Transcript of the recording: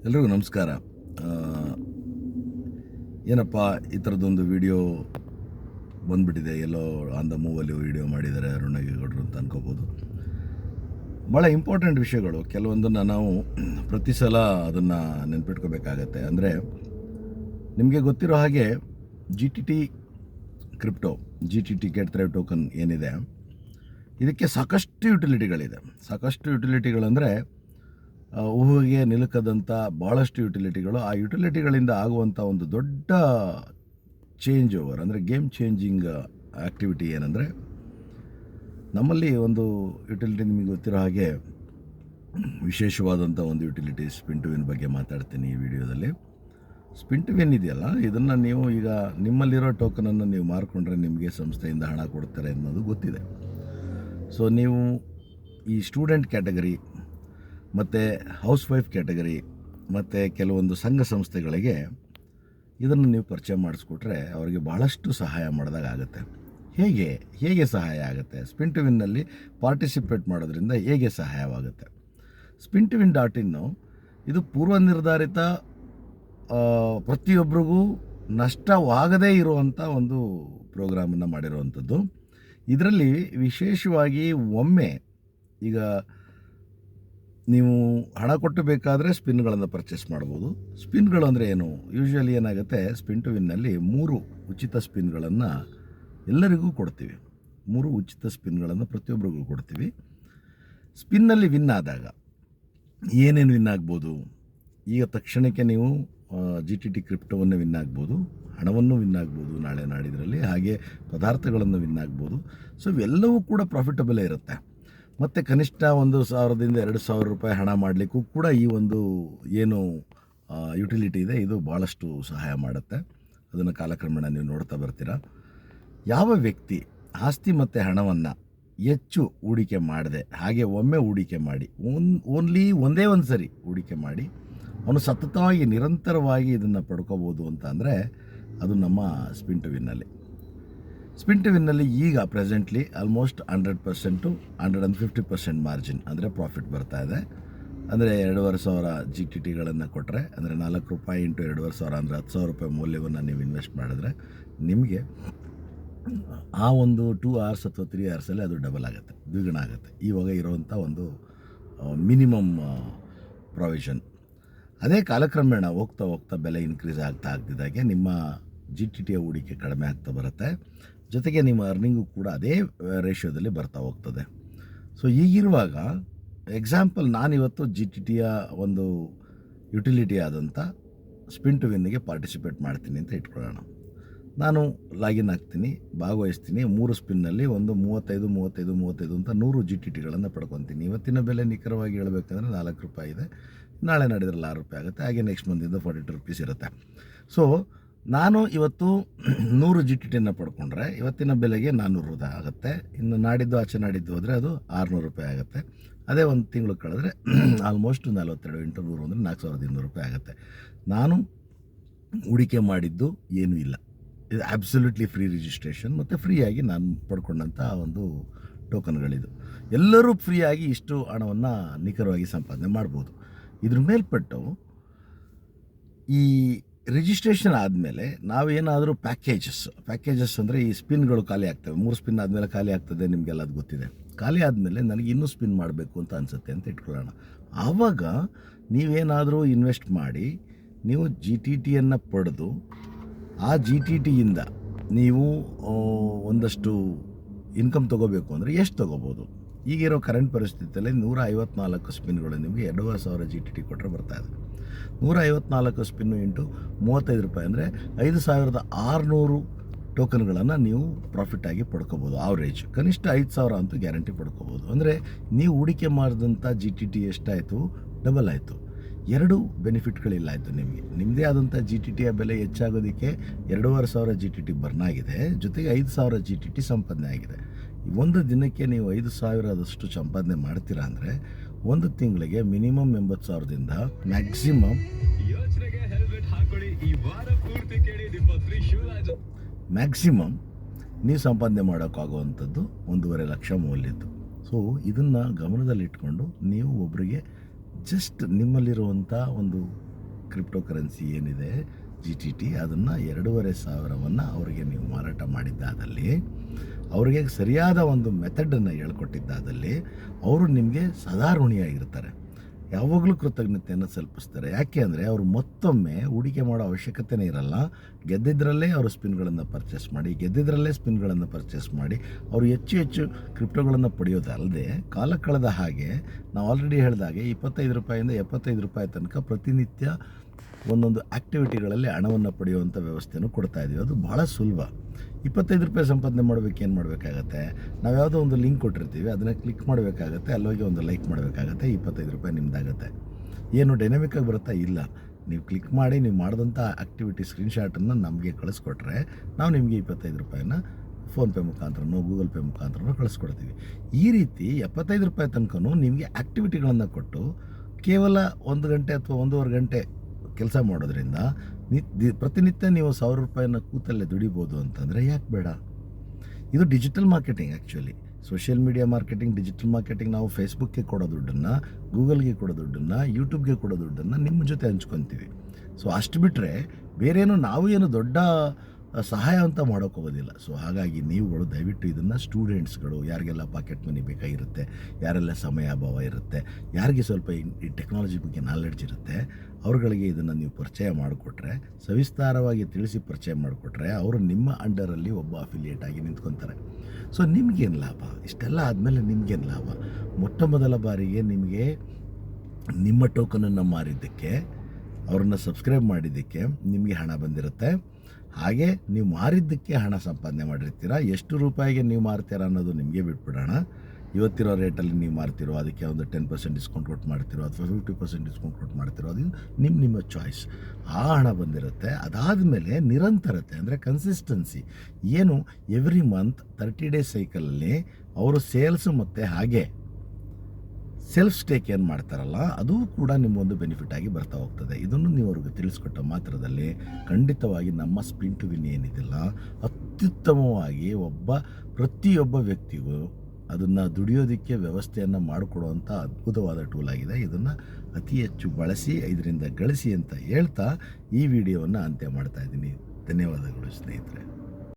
ಎಲ್ರಿಗೂ ನಮಸ್ಕಾರ. ಆ, ಏನಪ್ಪ ಈ ಥರದೊಂದು ವಿಡಿಯೋ ಬಂದುಬಿಟ್ಟಿದೆ, ಎಲ್ಲೋ ಆನ್ ದ ಮೂವಲ್ಲಿ ವಿಡಿಯೋ ಮಾಡಿದ್ದಾರೆ ಅರುಣಗೌಡರು ಅಂತ ಅನ್ಕೋಬೋದು. ಭಾಳ ಇಂಪಾರ್ಟೆಂಟ್ ವಿಷಯಗಳು ಕೆಲವೊಂದನ್ನು ನಾವು ಪ್ರತಿ ಸಲ ಅದನ್ನು ನೆನ್ಪಿಟ್ಕೋಬೇಕಾಗತ್ತೆ. ಅಂದರೆ ನಿಮಗೆ ಗೊತ್ತಿರೋ ಹಾಗೆ GTT crypto, GTT get thread token ಏನಿದೆ, ಇದಕ್ಕೆ ಸಾಕಷ್ಟು ಯುಟಿಲಿಟಿಗಳಂದರೆ ಊಹೆಗೆ ನಿಲುಕದಂಥ ಭಾಳಷ್ಟು ಯುಟಿಲಿಟಿಗಳು. ಆ ಯುಟಿಲಿಟಿಗಳಿಂದ ಆಗುವಂಥ ಒಂದು ದೊಡ್ಡ ಚೇಂಜ್ ಓವರ್, ಅಂದರೆ ಗೇಮ್ ಚೇಂಜಿಂಗ್ ಆ್ಯಕ್ಟಿವಿಟಿ ಏನಂದರೆ, ನಮ್ಮಲ್ಲಿ ಒಂದು ಯುಟಿಲಿಟಿ ನಿಮಗೆ ಗೊತ್ತಿರೋ ಹಾಗೆ ವಿಶೇಷವಾದಂಥ ಒಂದು ಯುಟಿಲಿಟಿ ಸ್ಪಿನ್ ಟು ವಿನ್ ಬಗ್ಗೆ ಮಾತಾಡ್ತೀನಿ ಈ ವಿಡಿಯೋದಲ್ಲಿ. ಸ್ಪಿನ್ ಟು ವಿನ್ ಇದೆಯಲ್ಲ, ಇದನ್ನು ನೀವು ಈಗ ನಿಮ್ಮಲ್ಲಿರೋ ಟೋಕನನ್ನು ನೀವು ಮಾರ್ಕೊಂಡ್ರೆ ನಿಮಗೆ ಸಂಸ್ಥೆಯಿಂದ ಹಣ ಕೊಡ್ತಾರೆ ಅನ್ನೋದು ಗೊತ್ತಿದೆ. ಸೊ ನೀವು ಈ ಸ್ಟೂಡೆಂಟ್ ಕ್ಯಾಟಗರಿ ಮತ್ತು ಹೌಸ್ ವೈಫ್ ಕ್ಯಾಟಗರಿ ಮತ್ತು ಕೆಲವೊಂದು ಸಂಘ ಸಂಸ್ಥೆಗಳಿಗೆ ಇದನ್ನು ನೀವು ಪರಿಚಯ ಮಾಡಿಸ್ಕೊಟ್ರೆ ಅವರಿಗೆ ಭಾಳಷ್ಟು ಸಹಾಯ ಮಾಡಿದಾಗ ಆಗುತ್ತೆ. ಹೇಗೆ ಸಹಾಯ ಆಗುತ್ತೆ? ಸ್ಪಿನ್ ಟು ವಿನ್ನಲ್ಲಿ ಪಾರ್ಟಿಸಿಪೇಟ್ ಮಾಡೋದ್ರಿಂದ ಹೇಗೆ ಸಹಾಯವಾಗುತ್ತೆ? ಸ್ಪಿನ್ ಟು ವಿನ್ .in ಇದು ಪೂರ್ವ ನಿರ್ಧಾರಿತ, ಪ್ರತಿಯೊಬ್ಬರಿಗೂ ನಷ್ಟವಾಗದೇ ಇರುವಂಥ ಒಂದು ಪ್ರೋಗ್ರಾಮನ್ನು ಮಾಡಿರುವಂಥದ್ದು. ಇದರಲ್ಲಿ ವಿಶೇಷವಾಗಿ ಒಮ್ಮೆ ಈಗ ನೀವು ಹಣ ಕೊಟ್ಟು ಬೇಕಾದರೆ ಸ್ಪಿನ್ಗಳನ್ನು ಪರ್ಚೇಸ್ ಮಾಡ್ಬೋದು. ಸ್ಪಿನ್ಗಳು ಅಂದರೆ ಏನು? ಯೂಶ್ವಲಿ ಏನಾಗುತ್ತೆ, ಸ್ಪಿನ್ ಟು ವಿನ್ನಲ್ಲಿ 3 ಉಚಿತ ಸ್ಪಿನ್ಗಳನ್ನು ಎಲ್ಲರಿಗೂ ಕೊಡ್ತೀವಿ. 3 ಉಚಿತ ಸ್ಪಿನ್ಗಳನ್ನು ಪ್ರತಿಯೊಬ್ಬರಿಗೂ ಕೊಡ್ತೀವಿ. ಸ್ಪಿನ್ನಲ್ಲಿ ವಿನ್ ಆದಾಗ ಏನೇನು ವಿನ್ ಆಗ್ಬೋದು? ಈಗ ತಕ್ಷಣಕ್ಕೆ ನೀವು GTT ಕ್ರಿಪ್ಟೋವನ್ನು ವಿನ್ ಆಗ್ಬೋದು, ಹಣವನ್ನು ವಿನ್ ಆಗ್ಬೋದು ನಾಳೆ ನಾಡಿದ್ರಲ್ಲಿ, ಹಾಗೆ ಪದಾರ್ಥಗಳನ್ನು ವಿನ್ ಆಗ್ಬೋದು. ಸೊ ಇವೆಲ್ಲವೂ ಕೂಡ ಪ್ರಾಫಿಟಬಲೇ ಇರುತ್ತೆ. ಮತ್ತು ಕನಿಷ್ಠ 1,000 ರಿಂದ 2,000 ರೂಪಾಯಿ ಹಣ ಮಾಡಲಿಕ್ಕೂ ಕೂಡ ಈ ಒಂದು ಏನು ಯುಟಿಲಿಟಿ ಇದೆ ಇದು ಭಾಳಷ್ಟು ಸಹಾಯ ಮಾಡುತ್ತೆ. ಅದನ್ನು ಕಾಲಕ್ರಮೇಣ ನೀವು ನೋಡ್ತಾ ಬರ್ತೀರಾ. ಯಾವ ವ್ಯಕ್ತಿ ಆಸ್ತಿ ಮತ್ತು ಹಣವನ್ನು ಹೆಚ್ಚು ಹೂಡಿಕೆ ಮಾಡದೆ, ಹಾಗೆ ಒಮ್ಮೆ ಹೂಡಿಕೆ ಮಾಡಿ, ಒಂದೇ ಒಂದು ಸರಿ ಹೂಡಿಕೆ ಮಾಡಿ ಅವನು ಸತತವಾಗಿ ನಿರಂತರವಾಗಿ ಇದನ್ನು ಪಡ್ಕೋಬೋದು ಅಂತ ಅಂದರೆ ಅದು ನಮ್ಮ ಸ್ಪಿನ್ ಟು ವಿನ್ನಲ್ಲಿ. ಸ್ಪಿನ್ ಟು ವಿನ್ನಲ್ಲಿ ಈಗ ಪ್ರೆಸೆಂಟ್ಲಿ ಆಲ್ಮೋಸ್ಟ್ 100% 150% ಮಾರ್ಜಿನ್ ಅಂದರೆ ಪ್ರಾಫಿಟ್ ಬರ್ತಾ ಇದೆ. ಅಂದರೆ 2,500 GTTಗಳನ್ನು ಕೊಟ್ಟರೆ, ಅಂದರೆ 4 ರೂಪಾಯಿ ಇಂಟು 2,500 ಅಂದರೆ 10,000 ರೂಪಾಯಿ ಮೌಲ್ಯವನ್ನು ನೀವು ಇನ್ವೆಸ್ಟ್ ಮಾಡಿದ್ರೆ ನಿಮಗೆ ಆ ಒಂದು 2 hours ಅಥವಾ 3 hoursಲ್ಲಿ ಅದು ಡಬಲ್ ಆಗುತ್ತೆ, ದ್ವಿಗುಣ ಆಗುತ್ತೆ. ಇವಾಗ ಇರುವಂಥ ಒಂದು ಮಿನಿಮಮ್ ಪ್ರಾವಿಷನ್. ಅದೇ ಕಾಲಕ್ರಮೇಣ ಹೋಗ್ತಾ ಬೆಲೆ ಇನ್ಕ್ರೀಸ್ ಆಗ್ತಿದ್ದಾಗೆ ನಿಮ್ಮ GTTಯ ಹೂಡಿಕೆ ಕಡಿಮೆ ಆಗ್ತಾ ಬರುತ್ತೆ. ಜೊತೆಗೆ ನಿಮ್ಮ ಅರ್ನಿಂಗು ಕೂಡ ಅದೇ ರೇಷಿಯೋದಲ್ಲಿ ಬರ್ತಾ ಹೋಗ್ತದೆ. ಸೊ ಈಗಿರುವಾಗ ಎಕ್ಸಾಂಪಲ್ ನಾನಿವತ್ತು GTTಯ ಒಂದು ಯುಟಿಲಿಟಿ ಆದಂಥ ಸ್ಪಿನ್ ಟು ವಿನ್ನಿಗೆ ಪಾರ್ಟಿಸಿಪೇಟ್ ಮಾಡ್ತೀನಿ ಅಂತ ಇಟ್ಕೊಳ್ಳೋಣ. ನಾನು ಲಾಗಿನ್ ಆಗ್ತೀನಿ, ಭಾಗವಹಿಸ್ತೀನಿ. 3 ಸ್ಪಿನ್ನಲ್ಲಿ ಒಂದು 35 ಅಂತ 100 GTTಗಳನ್ನು ಪಡ್ಕೊತೀನಿ. ಇವತ್ತಿನ ಬೆಲೆ ನಿಖರವಾಗಿ ಹೇಳಬೇಕಂದ್ರೆ 4 ರೂಪಾಯಿ ಇದೆ. ನಾಳೆ ನಡೆದ್ರಲ್ಲಿ 6 ರೂಪಾಯಿ ಆಗುತ್ತೆ. ಹಾಗೆ ನೆಕ್ಸ್ಟ್ ಮಂದಿಂದ 42 ರೂಪೀಸ್ ಇರುತ್ತೆ. ಸೊ ನಾನು ಇವತ್ತು 100 GTTಯನ್ನು ಪಡ್ಕೊಂಡ್ರೆ ಇವತ್ತಿನ ಬೆಲೆಗೆ 400 ಆಗುತ್ತೆ. ಇನ್ನು ನಾಡಿದ್ದು ಆಚೆ ನಾಡಿದ್ದು ಹೋದರೆ ಅದು 600 ರೂಪಾಯಿ ಆಗುತ್ತೆ. ಅದೇ ಒಂದು ತಿಂಗಳು ಕಳೆದ್ರೆ ಆಲ್ಮೋಸ್ಟ್ 42 ಇಂಟು 100 ಅಂದರೆ 4,200 ರೂಪಾಯಿ ಆಗುತ್ತೆ. ನಾನು ಹೂಡಿಕೆ ಮಾಡಿದ್ದು ಏನೂ ಇಲ್ಲ. ಇದು ಆಬ್ಸಲ್ಯೂಟ್ಲಿ ಫ್ರೀ ರಿಜಿಸ್ಟ್ರೇಷನ್ ಮತ್ತು ಫ್ರೀಯಾಗಿ ನಾನು ಪಡ್ಕೊಂಡಂಥ ಒಂದು ಟೋಕನ್ಗಳಿದು. ಎಲ್ಲರೂ ಫ್ರೀಯಾಗಿ ಇಷ್ಟು ಹಣವನ್ನು ನಿಖರವಾಗಿ ಸಂಪಾದನೆ ಮಾಡ್ಬೋದು. ಇದ್ರ ಮೇಲ್ಪಟ್ಟು ಈ ರಿಜಿಸ್ಟ್ರೇಷನ್ ಆದಮೇಲೆ ನಾವೇನಾದರೂ ಪ್ಯಾಕೇಜಸ್ ಅಂದರೆ ಈ ಸ್ಪಿನ್ಗಳು ಖಾಲಿ ಆಗ್ತವೆ. 3 ಸ್ಪಿನ್ ಆದಮೇಲೆ ಖಾಲಿ ಆಗ್ತದೆ, ನಿಮಗೆಲ್ಲ ಅದು ಗೊತ್ತಿದೆ. ಖಾಲಿ ಆದಮೇಲೆ ನನಗೆ ಇನ್ನೂ ಸ್ಪಿನ್ ಮಾಡಬೇಕು ಅಂತ ಅನಿಸುತ್ತೆ ಅಂತ ಇಟ್ಕೊಳ್ಳೋಣ. ಆವಾಗ ನೀವೇನಾದರೂ ಇನ್ವೆಸ್ಟ್ ಮಾಡಿ ನೀವು GTTಯನ್ನು ಪಡೆದು ಆ GTTಯಿಂದ ನೀವು ಒಂದಷ್ಟು ಇನ್ಕಮ್ ತೊಗೋಬೇಕು ಅಂದರೆ ಎಷ್ಟು ತೊಗೋಬೋದು? ಈಗಿರೋ ಕರೆಂಟ್ ಪರಿಸ್ಥಿತಿಯಲ್ಲಿ 154 ಸ್ಪಿನ್ಗಳು ನಿಮಗೆ 2,500 GTT ಕೊಟ್ಟರೆ ಬರ್ತಾ ಇದೆ. 154 ಸ್ಪಿನ್ನು ಇಂಟು 35 ರೂಪಾಯಿ ಅಂದರೆ 5,600 ಟೋಕನ್ಗಳನ್ನು ನೀವು ಪ್ರಾಫಿಟಾಗಿ ಪಡ್ಕೋಬೋದು. ಆವ್ರೇಜ್ ಕನಿಷ್ಠ 5,000 ಅಂತೂ ಗ್ಯಾರಂಟಿ ಪಡ್ಕೋಬೋದು. ಅಂದರೆ ನೀವು ಹೂಡಿಕೆ ಮಾಡಿದಂಥ GTT ಎಷ್ಟಾಯಿತು? ಡಬಲ್ ಆಯಿತು. 2 ಬೆನಿಫಿಟ್ಗಳಿಲ್ಲಾಯಿತು ನಿಮಗೆ. ನಿಮ್ಮದೇ ಆದಂಥ GTTಯ ಬೆಲೆ ಹೆಚ್ಚಾಗೋದಕ್ಕೆ 2,500 GTT ಬರ್ನ್ ಆಗಿದೆ, ಜೊತೆಗೆ 5,000 GTT ಸಂಪಾದನೆ ಆಗಿದೆ. ಒಂದು ದಿನಕ್ಕೆ ನೀವು 5,000 ಸಂಪಾದನೆ ಮಾಡ್ತೀರಾ ಅಂದರೆ ಒಂದು ತಿಂಗಳಿಗೆ ಮಿನಿಮಮ್ 80,000ದಿಂದ ಮ್ಯಾಕ್ಸಿಮಮ್ ನೀವು ಸಂಪಾದನೆ ಮಾಡೋಕ್ಕಾಗುವಂಥದ್ದು 1.5 ಲಕ್ಷ ಮೌಲ್ಯದ್ದು. ಸೊ ಇದನ್ನು ಗಮನದಲ್ಲಿಟ್ಕೊಂಡು ನೀವು ಒಬ್ಬರಿಗೆ ಜಸ್ಟ್ ನಿಮ್ಮಲ್ಲಿರುವಂಥ ಒಂದು ಕ್ರಿಪ್ಟೋ ಕರೆನ್ಸಿ ಏನಿದೆ GTT ಅದನ್ನು 2,500 ಅವರಿಗೆ ನೀವು ಮಾರಾಟ ಮಾಡಿದ್ದಾದಲ್ಲಿ, ಅವರಿಗೆ ಸರಿಯಾದ ಒಂದು ಮೆಥಡನ್ನು ಹೇಳ್ಕೊಟ್ಟಿದ್ದಾದಲ್ಲಿ ಅವರು ನಿಮಗೆ ಸದಾ ಋಣಿಯಾಗಿರ್ತಾರೆ, ಯಾವಾಗಲೂ ಕೃತಜ್ಞತೆಯನ್ನು ಸಲ್ಲಿಸ್ತಾರೆ. ಯಾಕೆ ಅಂದರೆ ಅವರು ಮತ್ತೊಮ್ಮೆ ಹೂಡಿಕೆ ಮಾಡೋ ಅವಶ್ಯಕತೆನೇ ಇರಲ್ಲ. ಗೆದ್ದಿದ್ದರಲ್ಲೇ ಅವರು ಸ್ಪಿನ್ಗಳನ್ನು ಪರ್ಚೇಸ್ ಮಾಡಿ ಅವರು ಹೆಚ್ಚು ಹೆಚ್ಚು ಕ್ರಿಪ್ಟೋಗಳನ್ನು ಪಡೆಯೋದಲ್ಲದೆ, ಕಾಲ ಕಳೆದ ಹಾಗೆ ನಾವು ಆಲ್ರೆಡಿ ಹೇಳಿದಾಗೆ 25 ರೂಪಾಯಿಂದ 75 ರೂಪಾಯಿ ತನಕ ಪ್ರತಿನಿತ್ಯ ಒಂದೊಂದು ಆ್ಯಕ್ಟಿವಿಟಿಗಳಲ್ಲಿ ಹಣವನ್ನು ಪಡೆಯುವಂಥ ವ್ಯವಸ್ಥೆಯನ್ನು ಕೊಡ್ತಾಯಿದ್ದೀವಿ. ಅದು ಭಾಳ ಸುಲಭ. 25 ರೂಪಾಯಿ ಸಂಪಾದನೆ ಮಾಡಬೇಕು, ಏನು ಮಾಡಬೇಕಾಗತ್ತೆ, ನಾವು ಯಾವುದೋ ಒಂದು ಲಿಂಕ್ ಕೊಟ್ಟಿರ್ತೀವಿ, ಅದನ್ನು ಕ್ಲಿಕ್ ಮಾಡಬೇಕಾಗತ್ತೆ, ಅಲ್ಲೋಗಿ ಒಂದು ಲೈಕ್ ಮಾಡಬೇಕಾಗತ್ತೆ, 25 ರೂಪಾಯಿ ನಿಮ್ಮದಾಗತ್ತೆ. ಏನು ಡೈನಮಿಕ್ಕಾಗಿ ಬರುತ್ತಾ? ಇಲ್ಲ. ನೀವು ಕ್ಲಿಕ್ ಮಾಡಿ ನೀವು ಮಾಡಿದಂಥ ಆ್ಯಕ್ಟಿವಿಟಿ ಸ್ಕ್ರೀನ್ಶಾಟನ್ನು ನಮಗೆ ಕಳಿಸ್ಕೊಟ್ರೆ ನಾವು ನಿಮಗೆ 25 ರೂಪಾಯಿನ ಫೋನ್ಪೇ ಮುಖಾಂತರನೋ ಗೂಗಲ್ ಪೇ ಮುಖಾಂತರನೋ ಕಳಿಸ್ಕೊಡ್ತೀವಿ. ಈ ರೀತಿ 75 ರೂಪಾಯಿ ತನಕನೂ ನಿಮಗೆ ಆ್ಯಕ್ಟಿವಿಟಿಗಳನ್ನು ಕೊಟ್ಟು ಕೇವಲ 1 ಗಂಟೆ ಅಥವಾ 1.5 ಗಂಟೆ ಕೆಲಸ ಮಾಡೋದ್ರಿಂದ ಪ್ರತಿನಿತ್ಯ ನೀವು 1,000 ರೂಪಾಯಿನ ಕೂತಲ್ಲೇ ದುಡಿಬೋದು ಅಂತಂದರೆ ಯಾಕೆ ಬೇಡ? ಇದು digital marketing. Actually social media marketing, digital marketing. ನಾವು ಫೇಸ್ಬುಕ್ಗೆ ಕೊಡೋ ದುಡ್ಡನ್ನು, ಗೂಗಲ್ಗೆ ಕೊಡೋ ದುಡ್ಡನ್ನು, ಯೂಟ್ಯೂಬ್ಗೆ ಕೊಡೋ ದುಡ್ಡನ್ನು ನಿಮ್ಮ ಜೊತೆ ಹಂಚ್ಕೊತೀವಿ. ಸೊ ಅಷ್ಟು ಬಿಟ್ಟರೆ ಬೇರೇನು ನಾವು ಏನು ದೊಡ್ಡ ಸಹಾಯ ಅಂತ ಮಾಡೋಕ್ಕೆ ಹೋಗೋದಿಲ್ಲ. ಸೊ ಹಾಗಾಗಿ ನೀವುಗಳು ದಯವಿಟ್ಟು ಇದನ್ನು ಸ್ಟೂಡೆಂಟ್ಸ್ಗಳು, ಯಾರಿಗೆಲ್ಲ ಪಾಕೆಟ್ ಮನಿ ಬೇಕಾಗಿರುತ್ತೆ, ಯಾರೆಲ್ಲ ಸಮಯ ಅಭಾವ ಇರುತ್ತೆ, ಯಾರಿಗೆ ಸ್ವಲ್ಪ ಈ ಟೆಕ್ನಾಲಜಿ ಬಗ್ಗೆ ನಾಲೆಡ್ಜ್ ಇರುತ್ತೆ, ಅವ್ರುಗಳಿಗೆ ಇದನ್ನು ನೀವು ಪರಿಚಯ ಮಾಡಿಕೊಟ್ರೆ, ಸವಿಸ್ತಾರವಾಗಿ ತಿಳಿಸಿ ಪರಿಚಯ ಮಾಡಿಕೊಟ್ರೆ ಅವರು ನಿಮ್ಮ ಅಂಡರಲ್ಲಿ ಒಬ್ಬ ಅಫಿಲಿಯೇಟ್ ಆಗಿ ನಿಂತ್ಕೊತಾರೆ. ಸೊ ನಿಮಗೇನು ಲಾಭ? ಇಷ್ಟೆಲ್ಲ ಆದಮೇಲೆ ನಿಮಗೇನು ಲಾಭ? ಮೊಟ್ಟ ಮೊದಲ ಬಾರಿಗೆ ನಿಮಗೆ ನಿಮ್ಮ ಟೋಕನನ್ನು ಮಾರಿದ್ದಕ್ಕೆ, ಅವ್ರನ್ನ ಸಬ್ಸ್ಕ್ರೈಬ್ ಮಾಡಿದ್ದಕ್ಕೆ ನಿಮಗೆ ಹಣ ಬಂದಿರುತ್ತೆ. ಹಾಗೆ ನೀವು ಮಾರಿದ್ದಕ್ಕೆ ಹಣ ಸಂಪಾದನೆ ಮಾಡಿರ್ತೀರ. ಎಷ್ಟು ರೂಪಾಯಿಗೆ ನೀವು ಮಾರ್ತೀರಾ ಅನ್ನೋದು ನಿಮಗೆ ಬಿಟ್ಬಿಡೋಣ. ಇವತ್ತಿರೋ ರೇಟಲ್ಲಿ ನೀವು ಮಾರ್ತಿರೋ, ಅದಕ್ಕೆ ಒಂದು 10% ಡಿಸ್ಕೌಂಟ್ ಕೊಟ್ಟು ಮಾಡ್ತಿರೋ ಅಥವಾ 50% ಡಿಸ್ಕೌಂಟ್ ಕೊಟ್ಟು ಮಾಡ್ತಿರೋ, ಅದು ನಿಮ್ಮ ಚಾಯ್ಸ್. ಆ ಹಣ ಬಂದಿರುತ್ತೆ. ಅದಾದಮೇಲೆ ನಿರಂತರತೆ ಅಂದರೆ ಕನ್ಸಿಸ್ಟೆನ್ಸಿ ಏನು, ಎವ್ರಿ ಮಂತ್ 30 ಡೇಸ್ ಸೈಕಲಲ್ಲಿ ಅವರು ಸೇಲ್ಸು ಮತ್ತು ಹಾಗೆ ಸೆಲ್ಫ್ ಸ್ಟೇಕ್ ಏನು ಮಾಡ್ತಾರಲ್ಲ ಅದು ಕೂಡ ನಿಮ್ಮೊಂದು ಬೆನಿಫಿಟ್ ಆಗಿ ಬರ್ತಾ ಹೋಗ್ತದೆ. ಇದನ್ನು ನೀವು ಅವ್ರಿಗೆ ತಿಳಿಸ್ಕೊಟ್ಟ ಮಾತ್ರದಲ್ಲಿ ಖಂಡಿತವಾಗಿ ನಮ್ಮ ಸ್ಪಿನ್ ಟು ವಿನ್ ಏನಿದೆಯಲ್ಲ ಅತ್ಯುತ್ತಮವಾಗಿ ಪ್ರತಿಯೊಬ್ಬ ವ್ಯಕ್ತಿಗೂ ಅದನ್ನು ದುಡಿಯೋದಕ್ಕೆ ವ್ಯವಸ್ಥೆಯನ್ನು ಮಾಡಿಕೊಡುವಂಥ ಅದ್ಭುತವಾದ ಟೂಲ್ ಆಗಿದೆ. ಇದನ್ನು ಅತಿ ಹೆಚ್ಚು ಬಳಸಿ ಇದರಿಂದ ಗಳಿಸಿ ಅಂತ ಹೇಳ್ತಾ ಈ ವಿಡಿಯೋವನ್ನು ಅಂತ್ಯ ಮಾಡ್ತಾ ಇದ್ದೀನಿ. ಧನ್ಯವಾದಗಳು ಸ್ನೇಹಿತರೆ.